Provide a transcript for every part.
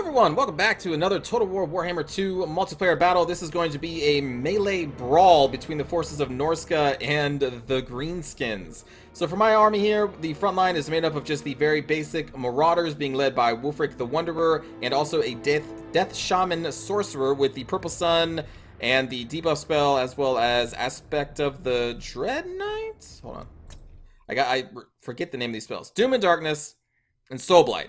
everyone, welcome back to another Total War Warhammer 2 multiplayer battle. This is going to be a melee brawl between the forces of Norsca and the Greenskins. So for my army here, the front line is made up of just the very basic Marauders being led by Wulfric the Wanderer and also a Death Shaman Sorcerer with the Purple Sun and the debuff spell as well as Aspect of the Dread Knight? Hold on. I forget the name of these spells. Doom and Darkness and Soul Blight.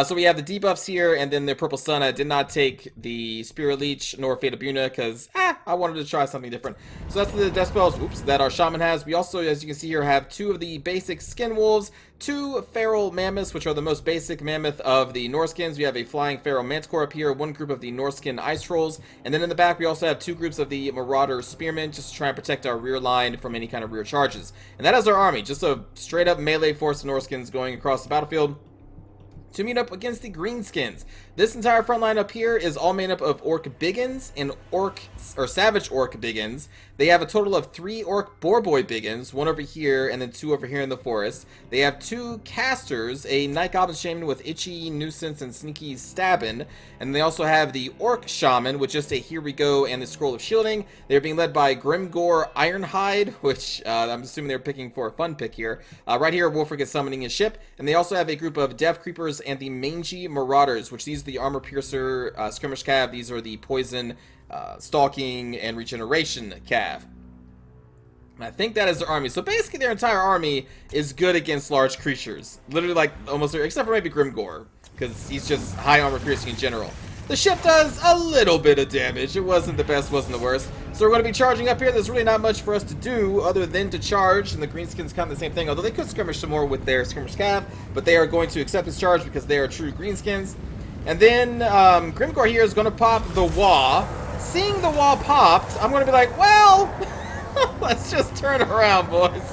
So we have the debuffs here, and then the Purple Sun. I did not take the Spirit Leech nor Fate of Buna because I wanted to try something different. So that's the death spells, that our Shaman has. We also, as you can see here, have two of the basic Skin Wolves, two Feral Mammoths, which are the most basic mammoth of the Norskins. We have a Flying Feral Manticore up here, one group of the Norskin Ice Trolls, and then in the back we also have two groups of the Marauder Spearmen, just to try and protect our rear line from any kind of rear charges. And that is our army, just a straight up melee force of Norskins going across the battlefield to meet up against the Greenskins. This entire front line up here is all made up of Orc Biggins and Savage Orc Biggins. They have a total of 3 Orc Boarboy Biggins, one over here and then 2 over here in the forest. They have 2 Casters, a Night Goblin Shaman with Itchy, Nuisance, and Sneaky Stabbin'. And they also have the Orc Shaman with just a Here We Go and the Scroll of Shielding. They're being led by Grimgore Ironhide, which I'm assuming they're picking for a fun pick here. Right here, Wulfric is summoning his ship. And they also have a group of Death Creepers and the Mangy Marauders, which these are the Armor Piercer Skirmish Cav. These are the Poison, Stalking, and Regeneration Cav. And I think that is their army. So basically their entire army is good against large creatures. Literally like almost, except for maybe Grimgore, because he's just high armor piercing in general. The ship does a little bit of damage. It wasn't the best, wasn't the worst. So we're going to be charging up here. There's really not much for us to do other than to charge, and the Greenskins kind of the same thing, although they could skirmish some more with their Skirmish Cav, but they are going to accept this charge because they are true Greenskins. And then Grimgore here is going to pop the Wah. Seeing the Wah popped, I'm going to be like, well, let's just turn around, boys.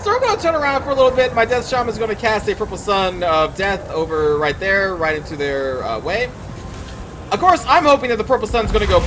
So we're going to turn around for a little bit. My Death Shaman is going to cast a Purple Sun of Death over right there, right into their way. Of course, I'm hoping that the Purple Sun's going to go,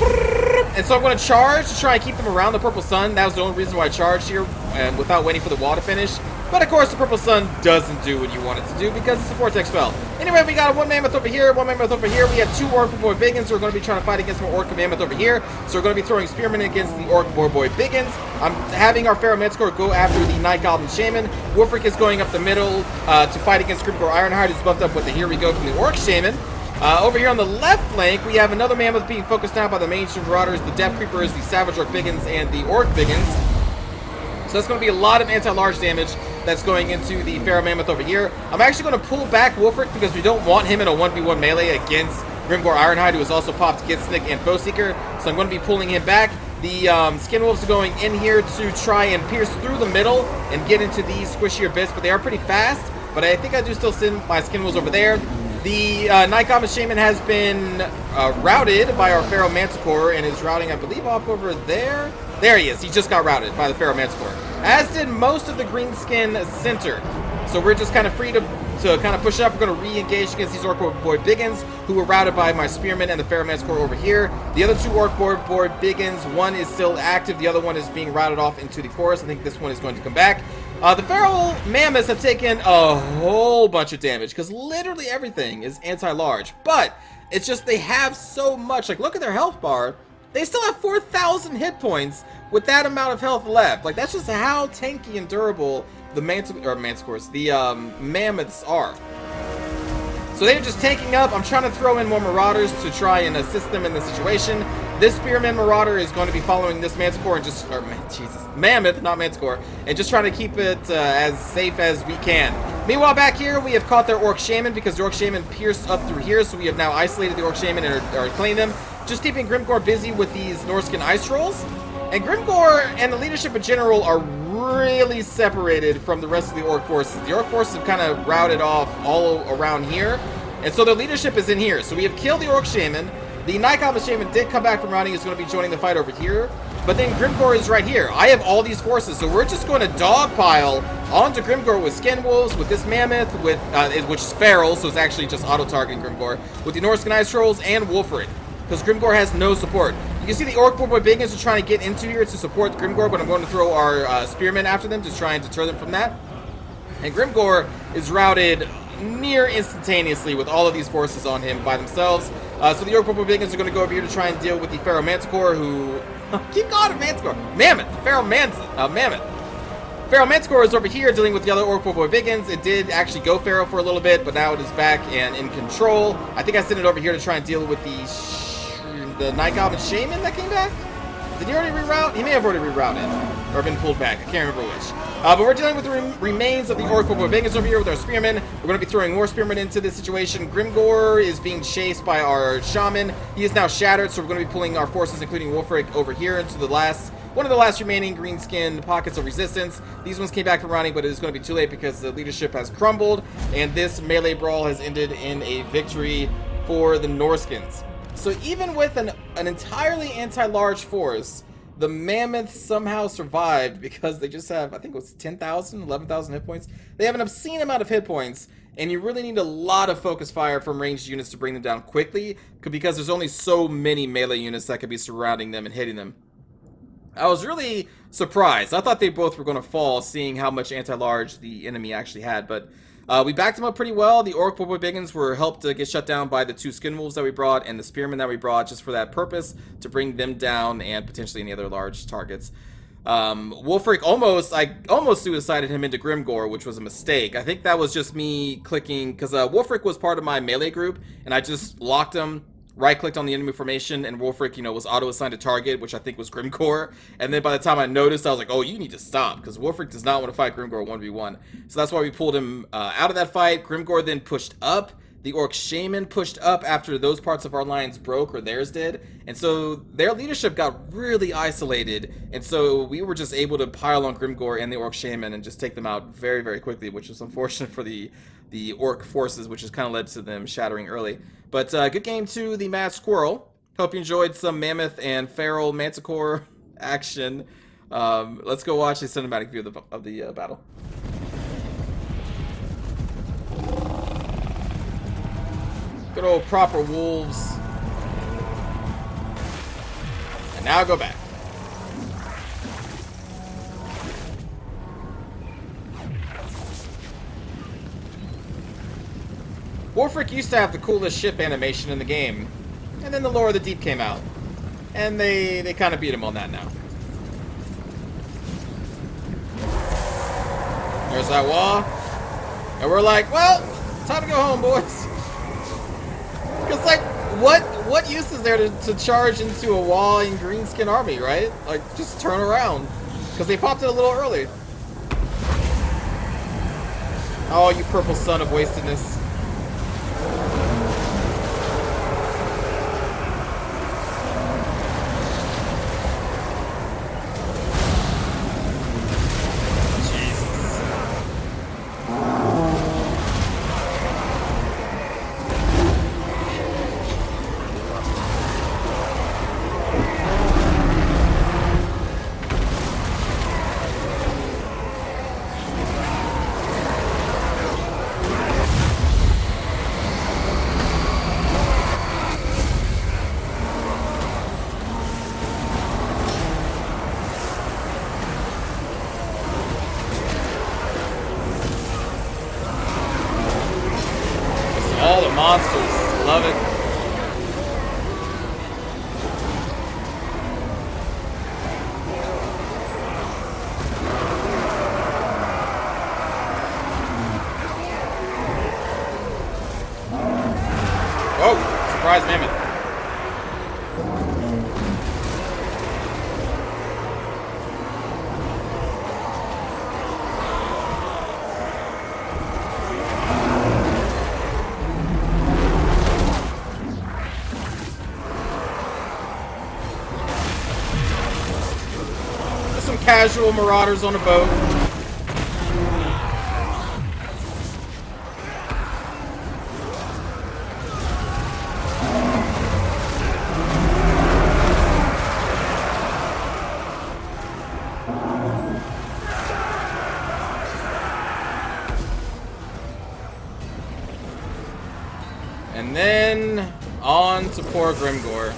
and so I'm going to charge to try and keep them around the Purple Sun. That was the only reason why I charged here, and without waiting for the wall to finish. But of course, the Purple Sun doesn't do what you want it to do because it's a Vortex spell. Anyway, we got one Mammoth over here, one Mammoth over here. We have 2 Orc Boarboy Biggins who are going to be trying to fight against more Orc Mammoth over here. So we're going to be throwing Spearmen against the Orc Boarboy Biggins. I'm having our Feral Manticore go after the Night Goblin Shaman. Wulfric is going up the middle to fight against Grimgore Ironhide, who's buffed up with the Here We Go from the Orc Shaman. Over here on the left flank, we have another Mammoth being focused down by the mainstream Marauders, the Death Creepers, the Savage Orc Biggins, and the Orc Biggins. So that's going to be a lot of anti-large damage that's going into the Feral Mammoth over here. I'm actually going to pull back Wulfric because we don't want him in a 1v1 melee against Grimgore Ironhide, who has also popped Gitsnick and Foeseeker. So I'm going to be pulling him back. The Skin Wolves are going in here to try and pierce through the middle and get into these squishier bits, but they are pretty fast. But I think I do still send my Skin Wolves over there. The Night Goblin Shaman has been routed by our Feral Manticore and is routing, I believe, off over there. There he is. He just got routed by the Feral Manticore, as did most of the Greenskin Center. So we're just kind of free to kind of push up. We're going to re-engage against these Orc Boarboy Biggins, who were routed by my Spearmen and the Feral Manticore over here. The other 2 Orc Boarboy Biggins, one is still active. The other one is being routed off into the forest. I think this one is going to come back. The Feral Mammoths have taken a whole bunch of damage because literally everything is anti-large. But it's just they have so much. Like, look at their health bar. They still have 4,000 hit points with that amount of health left. Like, that's just how tanky and durable the Manticores, the Mammoths are. So they're just tanking up. I'm trying to throw in more Marauders to try and assist them in the situation. This Spearman Marauder is going to be following this Manticore and just, Mammoth, not Manticore, and just trying to keep it as safe as we can. Meanwhile, back here, we have caught their Orc Shaman because the Orc Shaman pierced up through here, so we have now isolated the Orc Shaman and are killing them. Just keeping Grimgore busy with these Norscan Ice Trolls. And Grimgore and the leadership in general are really separated from the rest of the Orc forces. The Orc forces have kind of routed off all around here, and so their leadership is in here. So we have killed the Orc Shaman. The Night Goblin Shaman did come back from routing, is going to be joining the fight over here. But then Grimgore is right here. I have all these forces, so we're just going to dogpile onto Grimgore with Skin Wolves, with this Mammoth, with which is Feral, so it's actually just auto-targeting Grimgore, with the Norscan Ice Trolls, and Wulfric, because Grimgore has no support. You can see the Orc Boarboy Biggins are trying to get into here to support Grimgore, but I'm going to throw our Spearmen after them to try and deter them from that. And Grimgore is routed near instantaneously with all of these forces on him by themselves. So the Orc Purple Biggins are going to go over here to try and deal with the Pharaoh Manticore, who... keep calling him Manticore! Mammoth! Pharaoh Mammoth. Pharaoh Manticore is over here dealing with the other Orc Boy Biggins. It did actually go Pharaoh for a little bit, but now it is back and in control. I think I sent it over here to try and deal with the Night Goblin Shaman that came back. Did he already reroute? He may have already rerouted or been pulled back. I can't remember which. But we're dealing with the remains of the Orc Boy Biggins over here with our Spearmen. We're going to be throwing more Spearmen into this situation. Grimgor is being chased by our Shaman. He is now shattered, so we're going to be pulling our forces, including Wolfric, over here into the one of the last remaining greenskin pockets of resistance. These ones came back from running, but it is going to be too late because the leadership has crumbled, and this melee brawl has ended in a victory for the Norskins. So even with an entirely anti-large force, the Mammoth somehow survived because they just have, I think it was 10,000, 11,000 hit points. They have an obscene amount of hit points, and you really need a lot of focus fire from ranged units to bring them down quickly, because there's only so many melee units that could be surrounding them and hitting them. I was really surprised. I thought they both were going to fall, seeing how much anti-large the enemy actually had, but we backed them up pretty well. The Orc Boy Biggins were helped to get shut down by the 2 Skin Wolves that we brought and the Spearmen that we brought just for that purpose, to bring them down and potentially any other large targets. Wolfric I almost suicided him into Grimgor, which was a mistake. I think that was just me clicking, because Wolfric was part of my melee group, and I just locked him, right-clicked on the enemy formation, and Wolfric, was auto-assigned a target, which I think was Grimgor. And then by the time I noticed, I was like, oh, you need to stop, because Wolfric does not want to fight Grimgor 1v1. So that's why we pulled him out of that fight. Grimgor then pushed up. The Orc Shaman pushed up after those parts of our lines broke, or theirs did. And so their leadership got really isolated. And so we were just able to pile on Grimgor and the Orc Shaman and just take them out very, very quickly, which was unfortunate for the Orc forces, which has kind of led to them shattering early. But good game to the Mad Squirrel. Hope you enjoyed some Mammoth and Feral Manticore action. Let's go watch a cinematic view of the battle. Good old proper wolves. And now go back. Wolfric used to have the coolest ship animation in the game, and then the Lore of the Deep came out, and they kind of beat him on that now. There's that wall, and we're like, well, time to go home, boys. Because, like, what use is there to charge into a wall in Greenskin Army, right? Like, just turn around, because they popped it a little early. Oh, you purple son of wastedness. All the monsters. Love it. Oh, surprise mammoth. Some casual marauders on a boat. And then on to poor Grimgor.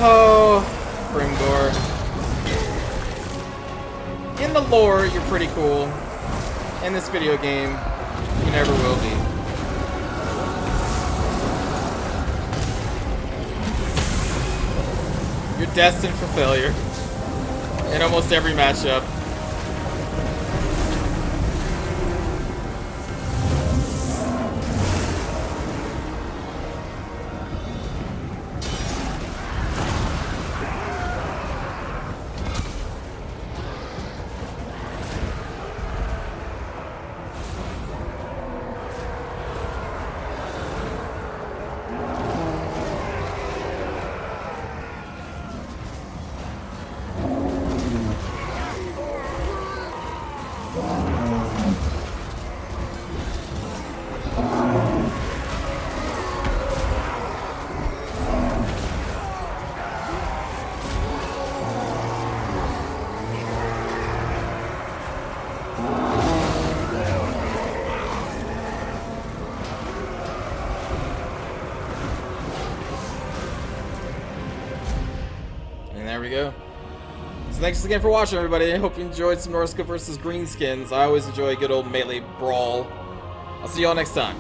Oh, Grimgor. In the lore, you're pretty cool. In this video game, You never will be. You're destined for failure. In almost every matchup. And there we go. So thanks again for watching, everybody. I hope you enjoyed some Norsca versus Greenskins. I always enjoy a good old melee brawl. I'll see y'all next time.